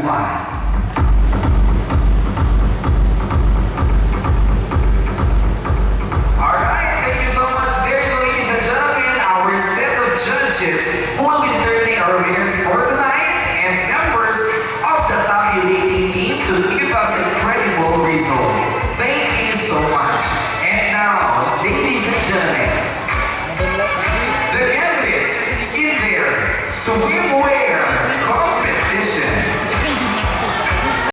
Dagupan. Alright, thank you so much. There you go, ladies and gentlemen, our set of judges who will be determining our winners for tonight and members of the tabulating team to give us a credible result. Thank you so much. And now, ladies and gentlemen, the candidates in their swim